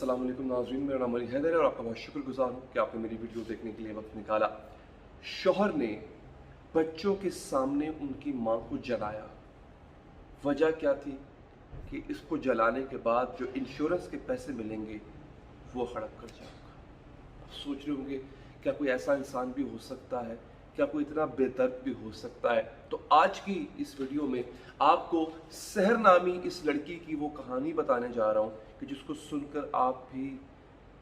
अस्सलाम वालेकुम नाज़रीन, मेरा नाम अली हैदर है और आपका बहुत शुक्रगुजार हूँ कि आपने मेरी वीडियो देखने के लिए वक्त निकाला। शौहर ने बच्चों के सामने उनकी माँ को जलाया। वजह क्या थी कि इसको जलाने के बाद जो इंश्योरेंस के पैसे मिलेंगे वो हड़प कर जाएगा। सोच रहे होंगे क्या कोई ऐसा इंसान भी हो सकता है, क्या कोई इतना बेदर्द भी हो सकता है? तो आज की इस वीडियो में आपको सहर नामी इस लड़की की वो कहानी बताने जा रहा हूँ कि जिसको सुनकर आप भी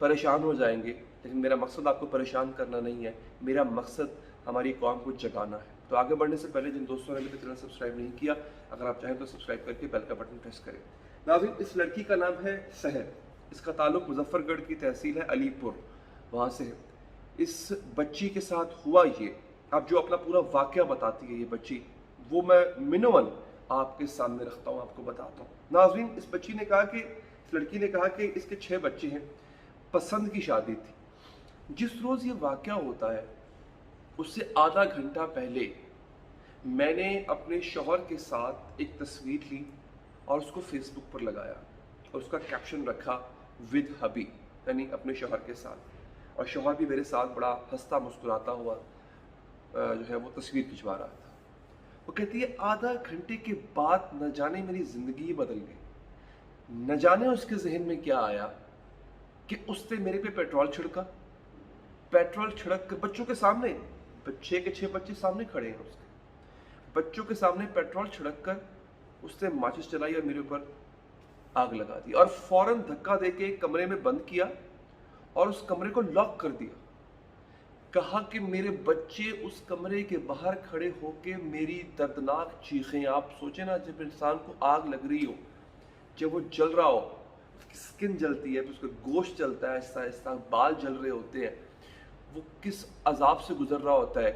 परेशान हो जाएंगे। लेकिन मेरा मकसद आपको परेशान करना नहीं है, मेरा मकसद हमारी कौम को जगाना है। तो आगे बढ़ने से पहले जिन दोस्तों ने अभी तक चैनल सब्सक्राइब नहीं किया, अगर आप चाहें तो सब्सक्राइब करके बेल का बटन प्रेस करें। नाज़रीन, इस लड़की का नाम है सहर। इसका ताल्लुक मुजफ्फरगढ़ की तहसील है अलीपुर, वहाँ से है। इस बच्ची के साथ हुआ ये, अब जो अपना पूरा वाकया बताती है ये बच्ची, वो मैं मिनोवन आपके सामने रखता हूँ, आपको बताता हूँ। नाज़रीन, इस बच्ची ने कहा कि इस लड़की ने कहा कि इसके 6 बच्चे हैं, पसंद की शादी थी। जिस रोज़ ये वाकया होता है उससे आधा घंटा पहले मैंने अपने शौहर के साथ एक तस्वीर ली और उसको फेसबुक पर लगाया और उसका कैप्शन रखा विद हबी, यानी अपने शौहर के साथ। और शौहर भी मेरे साथ बड़ा हंसता मुस्कुराता हुआ जो है वो तस्वीर खिंचवा रहा था। वो कहती है आधा घंटे के बाद न जाने मेरी ज़िंदगी बदल गई। न जाने उसके जहन में क्या आया कि उसने मेरे पे पेट्रोल छिड़का। पेट्रोल छिड़क कर बच्चों के सामने, 6 के 6 बच्चे सामने खड़े हैं उसके, बच्चों के सामने पेट्रोल छिड़क कर उसने माचिस चलाई और मेरे ऊपर आग लगा दी और फौरन धक्का देके कमरे में बंद किया और उस कमरे को लॉक कर दिया। कहा कि मेरे बच्चे उस कमरे के बाहर खड़े होके मेरी दर्दनाक चीखें, आप सोचे ना, जब इंसान को आग लग रही हो, जब वो जल रहा हो, उसकी स्किन जलती है, उसका गोश्त जलता है, ऐसा ऐसा बाल जल रहे होते हैं, वो किस अजाब से गुजर रहा होता है।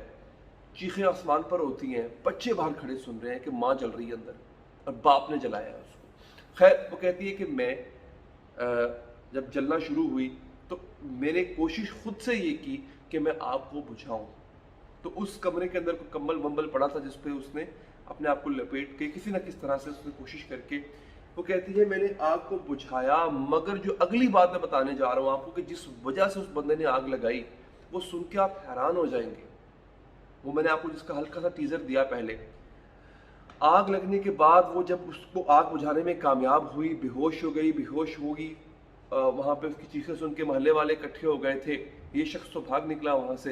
चीखें आसमान पर होती हैं, बच्चे बाहर खड़े सुन रहे हैं कि माँ जल रही है अंदर और बाप ने जलाया है उसको। खैर, वो कहती है कि मैं जब जलना शुरू हुई तो मैंने कोशिश खुद से ये की कि मैं आग को बुझाऊं। तो उस कमरे के अंदर कोई कम्बल वम्बल पड़ा था जिस पे उसने अपने आप को लपेट के किसी न किस तरह से उसने कोशिश करके, वो कहती है मैंने आग को बुझाया। मगर जो अगली बात मैं बताने जा रहा हूँ आपको कि जिस वजह से उस बंदे ने आग लगाई, वो सुन के आप हैरान हो जाएंगे। वो मैंने आपको जिसका हल्का सा टीजर दिया पहले। आग लगने के बाद वो जब उसको आग बुझाने में कामयाब हुई, बेहोश हो गई, बेहोश होगी, वहाँ पे उसकी चीखें सुन के मोहल्ले वाले इकट्ठे हो गए थे। ये शख्स तो भाग निकला वहाँ से।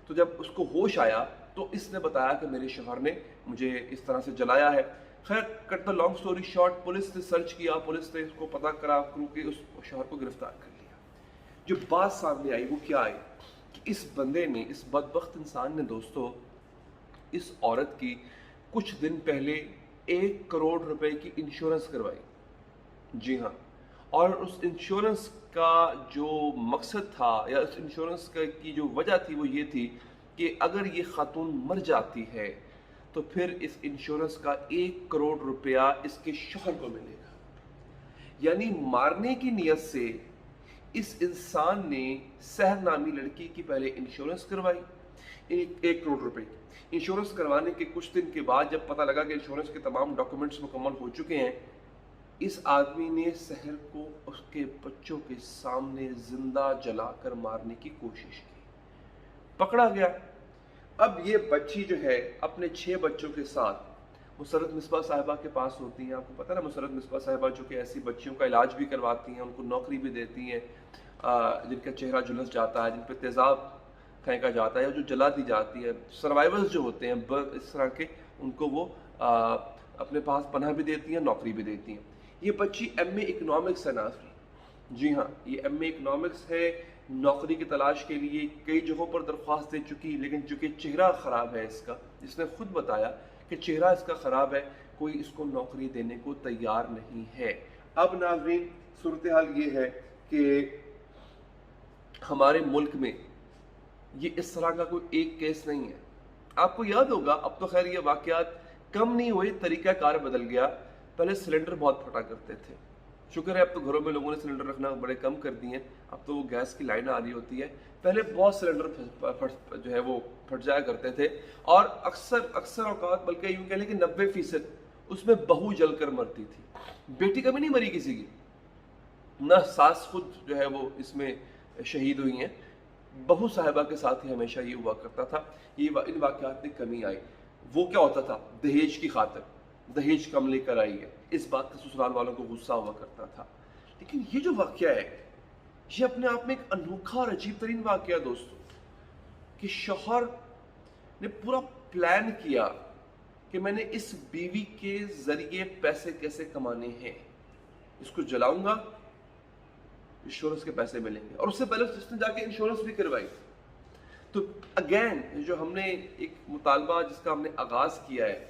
तो जब उसको होश आया तो इसने बताया कि मेरे शौहर ने मुझे इस तरह से जलाया है। खैर, cut the long story short, police ने सर्च किया, पुलिस ने इसको पता करा के उस शौहर को गिरफ्तार कर लिया। जो बात सामने आई वो क्या आई कि इस बंदे ने, इस बदबख्त इंसान ने दोस्तों, इस औरत की कुछ दिन पहले 1 करोड़ रुपए की इंश्योरेंस करवाई। जी हाँ, और उस इंश्योरेंस का जो मकसद था या उस इंश्योरेंस की जो वजह थी वो ये थी कि अगर ये खातून मर जाती है तो फिर इस इंश्योरेंस का 1 करोड़ रुपया इसके शौहर को मिलेगा। यानी मारने की नीयत से इस इंसान ने सहर नामी लड़की की पहले इंश्योरेंस करवाई 1 करोड़ रुपए की। इंश्योरेंस करवाने के कुछ दिन के बाद जब पता लगा कि इंश्योरेंस के तमाम डॉक्यूमेंट्स मुकम्मल हो चुके हैं, इस आदमी ने सहर को उसके बच्चों के सामने जिंदा जलाकर मारने की कोशिश की। पकड़ा गया। अब ये बच्ची जो है अपने 6 बच्चों के साथ मुसर्रत मिसबा साहिबा के पास होती हैं। आपको पता है ना, मुसर्रत मिसबा साहिबा जो कि ऐसी बच्चियों का इलाज भी करवाती हैं, उनको नौकरी भी देती हैं, जिनका चेहरा झुलस जाता है, जिन पर तेज़ाब फेंका जाता है या जो जला दी जाती है। सर्वाइवर्स जो होते हैं इस तरह के, उनको वो अपने पास पनाह भी देती हैं, नौकरी भी देती हैं। ये बच्ची MA इकोनॉमिक्स है नाज़रीन। जी हाँ, ये MA इकोनॉमिक्स है। नौकरी की तलाश के लिए कई जगहों पर दरख्वास्त दे चुकी, लेकिन चूँकि चेहरा ख़राब है इसका, जिसने खुद बताया कि चेहरा इसका ख़राब है, कोई इसको नौकरी देने को तैयार नहीं है। अब नाज़रीन, सूरत हाल ये है कि हमारे मुल्क में ये इस तरह का कोई एक केस नहीं है। आपको याद होगा, अब तो खैर ये वाक़यात कम नहीं हुए, तरीक़ाकार बदल गया। पहले सिलेंडर बहुत फटा करते थे, शुक्र है अब तो घरों में लोगों ने सिलेंडर रखना बड़े कम कर दिए हैं। अब तो वो गैस की लाइन आ रही होती है। पहले बहुत सिलेंडर जो है वो फट जाया करते थे और अक्सर औकात, बल्कि यूँ कह लें कि 90% उसमें बहू जल कर मरती थी। बेटी कभी नहीं मरी किसी की। نہ ساس خود جو ہے وہ اس میں شہید ہوئی ہیں، بہو صاحبہ کے ساتھ ہی ہمیشہ یہ ہوا کرتا تھا، ان واقعات میں کمی آئی۔ وہ کیا ہوتا تھا؟ دہیج کی خاطر، دہیج کم لے کر آئی ہے، اس بات کا سسرال والوں کو غصہ ہوا کرتا تھا۔ لیکن یہ جو واقعہ ہے یہ اپنے آپ میں ایک انوکھا اور عجیب ترین واقعہ ہے دوستو، کہ شوہر نے پورا پلان کیا کہ میں نے اس بیوی کے ذریعے پیسے کیسے کمانے ہیں، اس کو جلاؤں گا، انشورنس کے پیسے ملیں گے، اور اس سے پہلے اس نے جا کے انشورنس بھی کروائی۔ تو اگین جو ہم نے ایک مطالبہ جس کا ہم نے آغاز کیا ہے،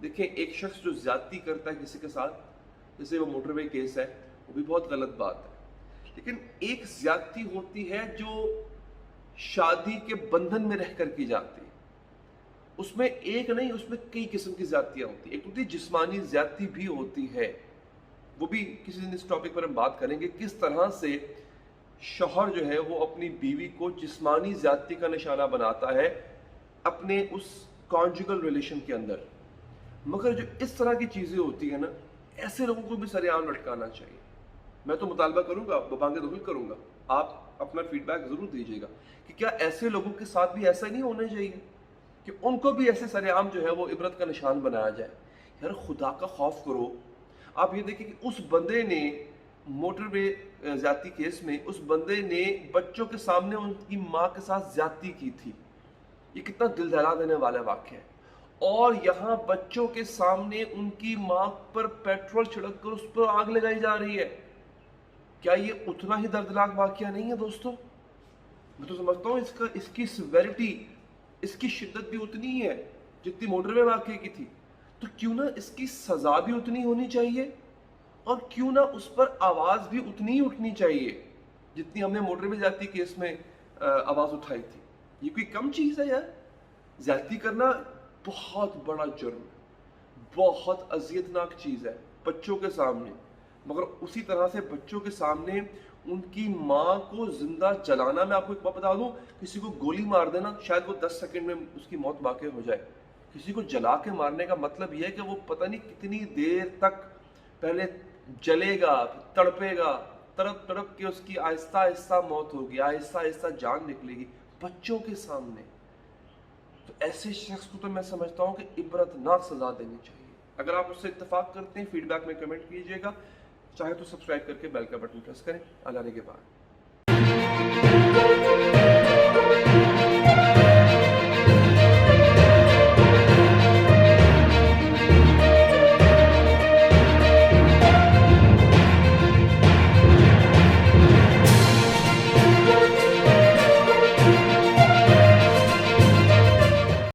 دیکھیں ایک شخص جو زیادتی کرتا ہے کسی کے ساتھ، جیسے وہ موٹر وے کیس ہے، وہ بھی بہت غلط بات ہے، لیکن ایک زیادتی ہوتی ہے جو شادی کے بندھن میں رہ کر کی جاتی ہے، اس میں ایک نہیں، اس میں کئی قسم کی زیادتیاں ہوتی ہیں۔ ایک ہوتی ہے جسمانی زیادتی بھی ہوتی ہے، وہ بھی کسی دن اس ٹاپک پر ہم بات کریں گے، کس طرح سے شوہر جو ہے وہ اپنی بیوی کو جسمانی زیادتی کا نشانہ بناتا ہے اپنے اس کانجوگل ریلیشن کے اندر۔ مگر جو اس طرح کی چیزیں ہوتی ہیں نا، ایسے لوگوں کو بھی سر عام لٹکانا چاہیے۔ میں تو مطالبہ کروں گا، ببانگ دخل کروں گا، آپ اپنا فیڈ بیک ضرور دیجیے گا کہ کیا ایسے لوگوں کے ساتھ بھی ایسا نہیں ہونا چاہیے کہ ان کو بھی ایسے سر عام جو ہے وہ عبرت کا نشان بنایا جائے۔ یار خدا کا خوف کرو۔ آپ یہ دیکھیں کہ اس بندے نے موٹر وے زیادتی کیس میں اس بندے نے بچوں کے سامنے ان کی ماں کے ساتھ زیادتی کی تھی۔ یہ کتنا دل دہلا دینے والا واقعہ ہے۔ اور یہاں بچوں کے سامنے ان کی ماں پر پیٹرول چھڑک کر اس پر آگ لگائی جا رہی ہے۔ کیا یہ اتنا ہی دردناک واقعہ نہیں ہے دوستو؟ میں تو سمجھتا ہوں اس کی سیویرٹی، اس کی شدت بھی اتنی ہی ہے جتنی موٹر وے واقعے کی تھی۔ تو کیوں نہ اس کی سزا بھی اتنی ہونی چاہیے، اور کیوں نہ اس پر آواز بھی اتنی ہی اٹھنی چاہیے جتنی ہم نے موٹر وے زیادتی کیس میں آواز اٹھائی تھی۔ یہ کوئی کم چیز ہے یار؟ زیادتی کرنا بہت بڑا جرم ہے، بہت اذیتناک چیز ہے بچوں کے سامنے، مگر اسی طرح سے بچوں کے سامنے ان کی ماں کو زندہ جلانا۔ میں آپ کو ایک بات بتا دوں، کسی کو گولی مار دینا شاید وہ 10 سیکنڈ میں اس کی موت واقع ہو جائے، کسی کو جلا کے مارنے کا مطلب یہ ہے کہ وہ پتہ نہیں کتنی دیر تک پہلے جلے گا، تڑپے گا، تڑپ تڑپ کے اس کی آہستہ آہستہ موت ہوگی، آہستہ آہستہ جان نکلے گی بچوں کے سامنے۔ تو ایسے شخص کو تو میں سمجھتا ہوں کہ عبرت ناک سزا دینی چاہیے۔ اگر آپ اس سے اتفاق کرتے ہیں فیڈ بیک میں کمنٹ کیجیے گا، چاہے تو سبسکرائب کر کے بیل کا بٹن پریس کریں۔ اللہ نے کے بعد